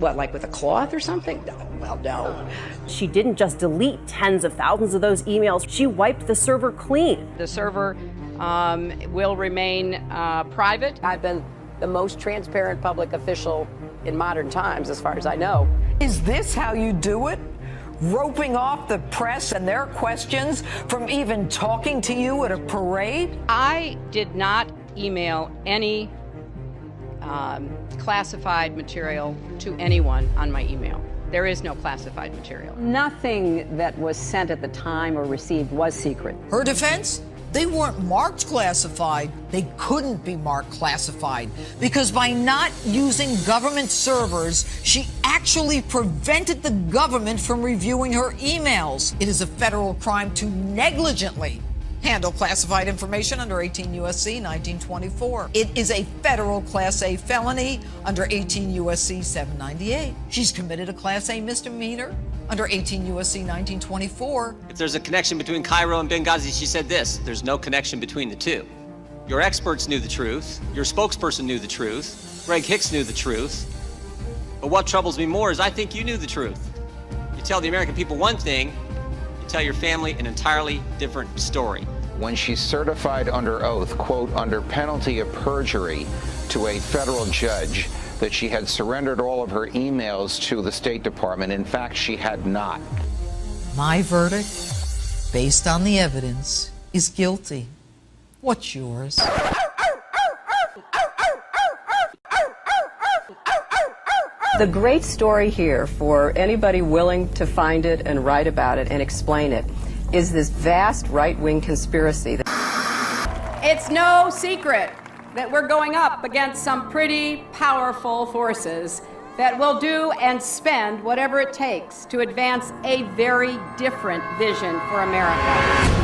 What, like with a cloth or something? Well, no. She didn't just delete tens of thousands of those emails, she wiped the server clean. The server will remain private. I've been the most transparent public official in modern times, as far as I know. Is this how you do it? Roping off the press and their questions from even talking to you at a parade? I did not email any classified material to anyone on my email. There is no classified material. Nothing that was sent at the time or received was secret. Her defense? They weren't marked classified. They couldn't be marked classified because by not using government servers, she actually prevented the government from reviewing her emails. It is a federal crime to negligently handle classified information under 18 U.S.C. 1924. It is a federal Class A felony under 18 U.S.C. 798. She's committed a Class A misdemeanor under 18 U.S.C. 1924. If there's a connection between Cairo and Benghazi, she said this: there's no connection between the two. Your experts knew the truth. Your spokesperson knew the truth. Greg Hicks knew the truth. But what troubles me more is I think you knew the truth. You tell the American people one thing, you tell your family an entirely different story. When she certified under oath, quote, under penalty of perjury to a federal judge, that she had surrendered all of her emails to the State Department. In fact, she had not. My verdict, based on the evidence, is guilty. What's yours? The great story here, for anybody willing to find it and write about it and explain it, is this vast right-wing conspiracy. It's no secret that we're going up against some pretty powerful forces that will do and spend whatever it takes to advance a very different vision for America.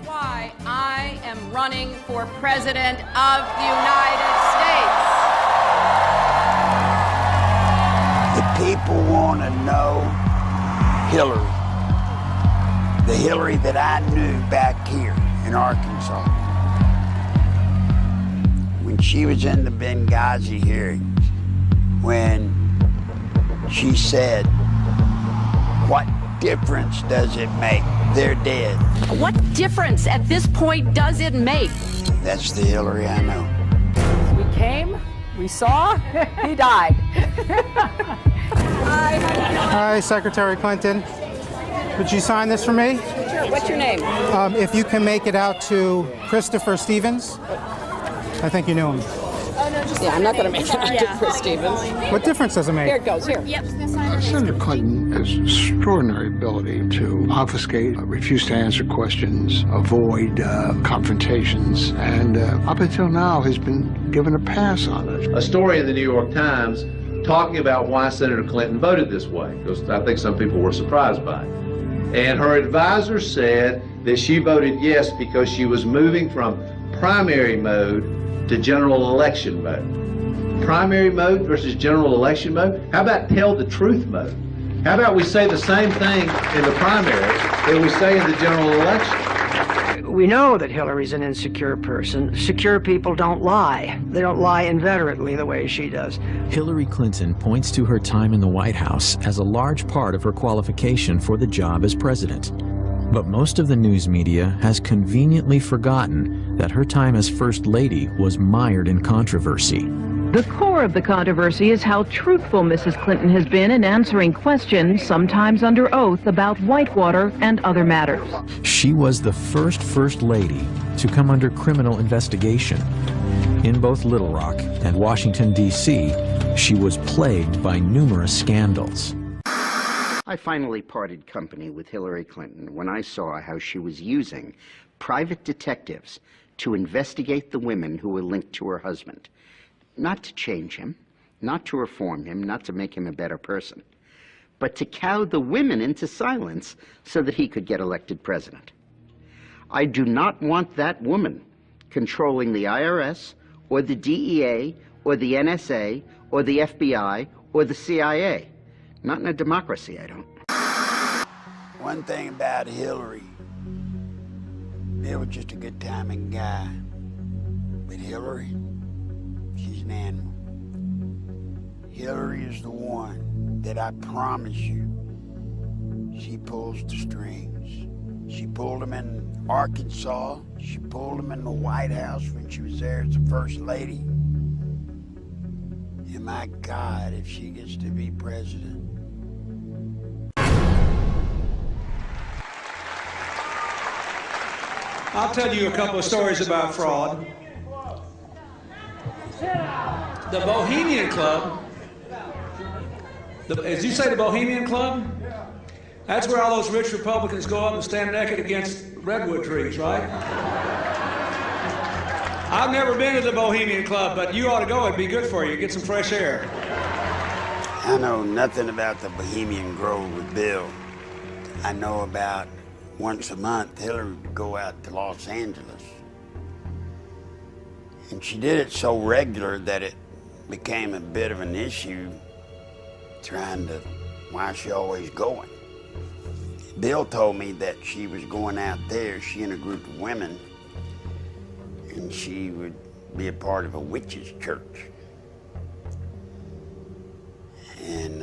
Why I am running for President of the United States. The people want to know Hillary, the Hillary that I knew back here in Arkansas. When she was in the Benghazi hearings, when she said, "What difference does it make? They're dead." What difference at this point does it make? That's the Hillary I know. We came, we saw, he died. Hi, Secretary Clinton. Would you sign this for me? Sure, what's your name? If you can make it out to Christopher Stevens. I think you knew him. Yeah, I'm not going to make it out to Chris Stevens. What difference does it make? Here it goes, here. Yep. Senator Clinton has extraordinary ability to obfuscate, refuse to answer questions, avoid confrontations, and up until now has been given a pass on it. A story in the New York Times talking about why Senator Clinton voted this way, because I think some people were surprised by it. And her advisor said that she voted yes because she was moving from primary mode to general election mode. Primary mode versus general election mode? How about tell the truth mode? How about we say the same thing in the primary that we say in the general election? We know that Hillary's an insecure person. Secure people don't lie. They don't lie inveterately the way she does. Hillary Clinton points to her time in the White House as a large part of her qualification for the job as president. But most of the news media has conveniently forgotten that her time as First Lady was mired in controversy. The core of the controversy is how truthful Mrs. Clinton has been in answering questions, sometimes under oath, about Whitewater and other matters. She was the First Lady to come under criminal investigation. In both Little Rock and Washington, D.C., she was plagued by numerous scandals. I finally parted company with Hillary Clinton when I saw how she was using private detectives to investigate the women who were linked to her husband. Not to change him, not to reform him, not to make him a better person, but to cow the women into silence so that he could get elected president. I do not want that woman controlling the IRS or the DEA or the NSA or the FBI or the CIA. Not in a democracy, I don't. One thing about Hillary, Bill was just a good timing guy. But Hillary, she's an animal. Hillary is the one that I promise you, she pulls the strings. She pulled them in Arkansas. She pulled them in the White House when she was there as the First Lady. And my God, if she gets to be president. I'll tell you a couple of stories about fraud. The Bohemian Club, as you say, the Bohemian Club? That's where all those rich Republicans go up and stand naked against redwood trees, right? I've never been to the Bohemian Club, but you ought to go. It'd be good for you. Get some fresh air. I know nothing about the Bohemian Grove with Bill. I know about once a month, Hillary would go out to Los Angeles. And she did it so regular that it became a bit of an issue trying to, why is she always going? Bill told me that she was going out there, she and a group of women, and she would be a part of a witch's church. And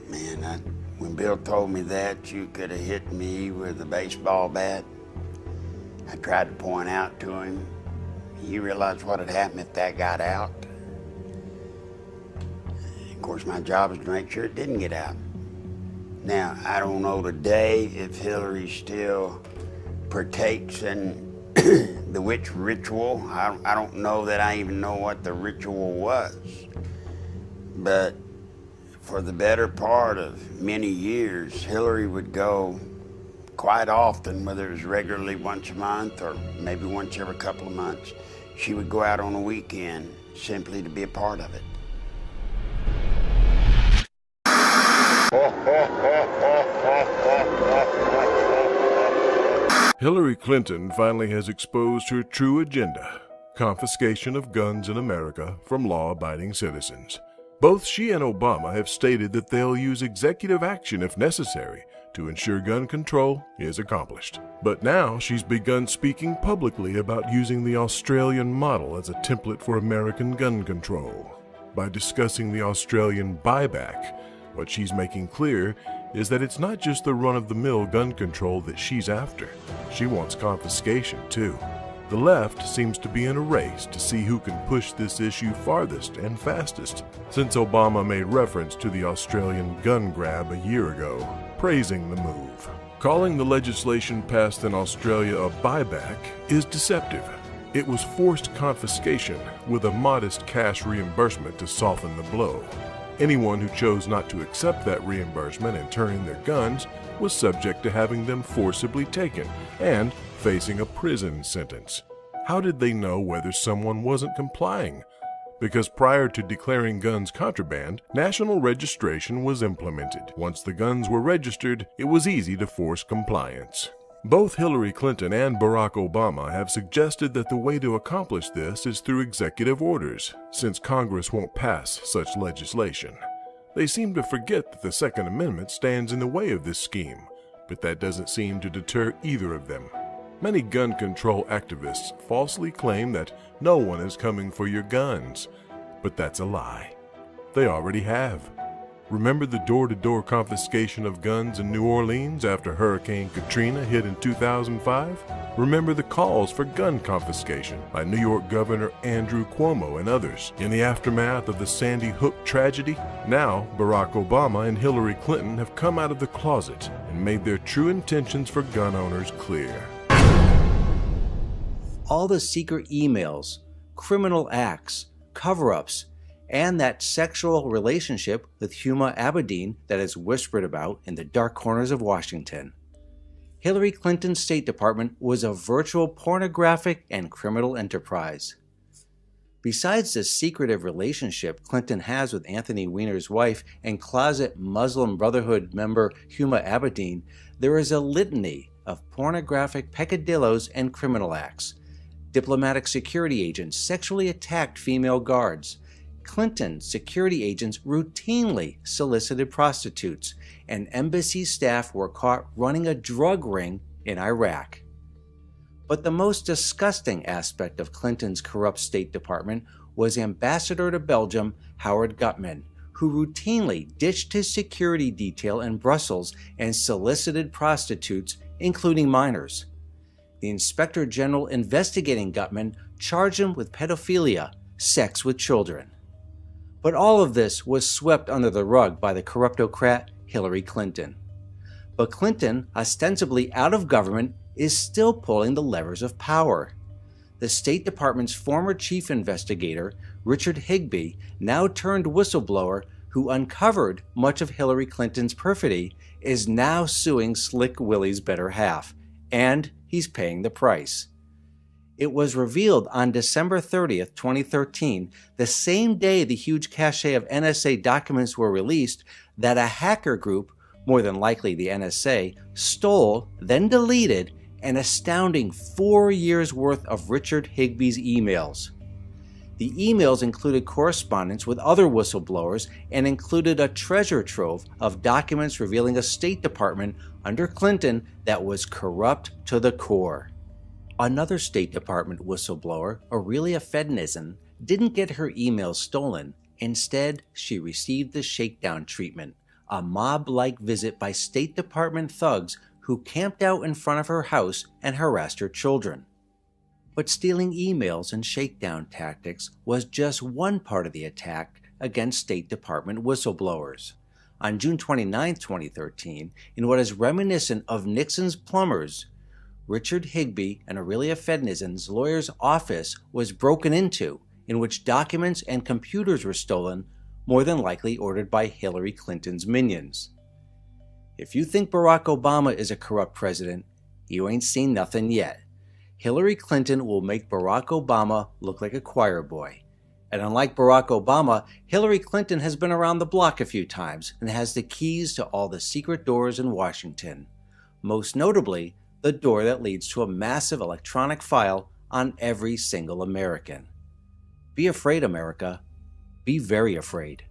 man, when Bill told me that, you could have hit me with a baseball bat. I tried to point out to him, you realize what had happened if that got out? Of course, my job is to make sure it didn't get out. Now, I don't know today if Hillary still partakes in the witch ritual. I don't know that I even know what the ritual was. But for the better part of many years, Hillary would go quite often, whether it was regularly once a month or maybe once every couple of months. She would go out on a weekend simply to be a part of it. Hillary Clinton finally has exposed her true agenda: confiscation of guns in America from law-abiding citizens. Both she and Obama have stated that they'll use executive action if necessary to ensure gun control is accomplished. But now she's begun speaking publicly about using the Australian model as a template for American gun control. By discussing the Australian buyback, what she's making clear is that it's not just the run-of-the-mill gun control that she's after. She wants confiscation, too. The left seems to be in a race to see who can push this issue farthest and fastest, since Obama made reference to the Australian gun grab a year ago, praising the move. Calling the legislation passed in Australia a buyback is deceptive. It was forced confiscation with a modest cash reimbursement to soften the blow. Anyone who chose not to accept that reimbursement and turn in their guns was subject to having them forcibly taken and facing a prison sentence. How did they know whether someone wasn't complying? Because prior to declaring guns contraband, national registration was implemented. Once the guns were registered, it was easy to force compliance. Both Hillary Clinton and Barack Obama have suggested that the way to accomplish this is through executive orders, since Congress won't pass such legislation. They seem to forget that the Second Amendment stands in the way of this scheme, but that doesn't seem to deter either of them. Many gun control activists falsely claim that no one is coming for your guns, but that's a lie. They already have. Remember the door-to-door confiscation of guns in New Orleans after Hurricane Katrina hit in 2005? Remember the calls for gun confiscation by New York Governor Andrew Cuomo and others in the aftermath of the Sandy Hook tragedy? Now, Barack Obama and Hillary Clinton have come out of the closet and made their true intentions for gun owners clear. All the secret emails, criminal acts, cover-ups, and that sexual relationship with Huma Abedin that is whispered about in the dark corners of Washington. Hillary Clinton's State Department was a virtual pornographic and criminal enterprise. Besides the secretive relationship Clinton has with Anthony Weiner's wife and closet Muslim Brotherhood member Huma Abedin, there is a litany of pornographic peccadillos and criminal acts. Diplomatic security agents sexually attacked female guards. Clinton security agents routinely solicited prostitutes, and embassy staff were caught running a drug ring in Iraq. But the most disgusting aspect of Clinton's corrupt State Department was Ambassador to Belgium Howard Gutmann, who routinely ditched his security detail in Brussels and solicited prostitutes, including minors. The Inspector General investigating Gutmann charged him with pedophilia, sex with children. But all of this was swept under the rug by the corruptocrat Hillary Clinton. But Clinton, ostensibly out of government, is still pulling the levers of power. The State Department's former chief investigator, Richard Higbee, now turned whistleblower who uncovered much of Hillary Clinton's perfidy, is now suing Slick Willie's better half, and he's paying the price. It was revealed on December 30th, 2013, the same day the huge cache of NSA documents were released, that a hacker group, more than likely the NSA, stole, then deleted, an astounding 4 years' worth of Richard Higbee's emails. The emails included correspondence with other whistleblowers and included a treasure trove of documents revealing a State Department under Clinton that was corrupt to the core. Another State Department whistleblower, Aurelia Fednizen, didn't get her emails stolen. Instead, she received the shakedown treatment, a mob-like visit by State Department thugs who camped out in front of her house and harassed her children. But stealing emails and shakedown tactics was just one part of the attack against State Department whistleblowers. On June 29, 2013, in what is reminiscent of Nixon's plumbers, Richard Higbee and Aurelia Fednizen's lawyer's office was broken into, in which documents and computers were stolen, more than likely ordered by Hillary Clinton's minions. If you think Barack Obama is a corrupt president, you ain't seen nothing yet. Hillary Clinton will make Barack Obama look like a choir boy. And unlike Barack Obama, Hillary Clinton has been around the block a few times and has the keys to all the secret doors in Washington. Most notably, the door that leads to a massive electronic file on every single American. Be afraid, America. Be very afraid.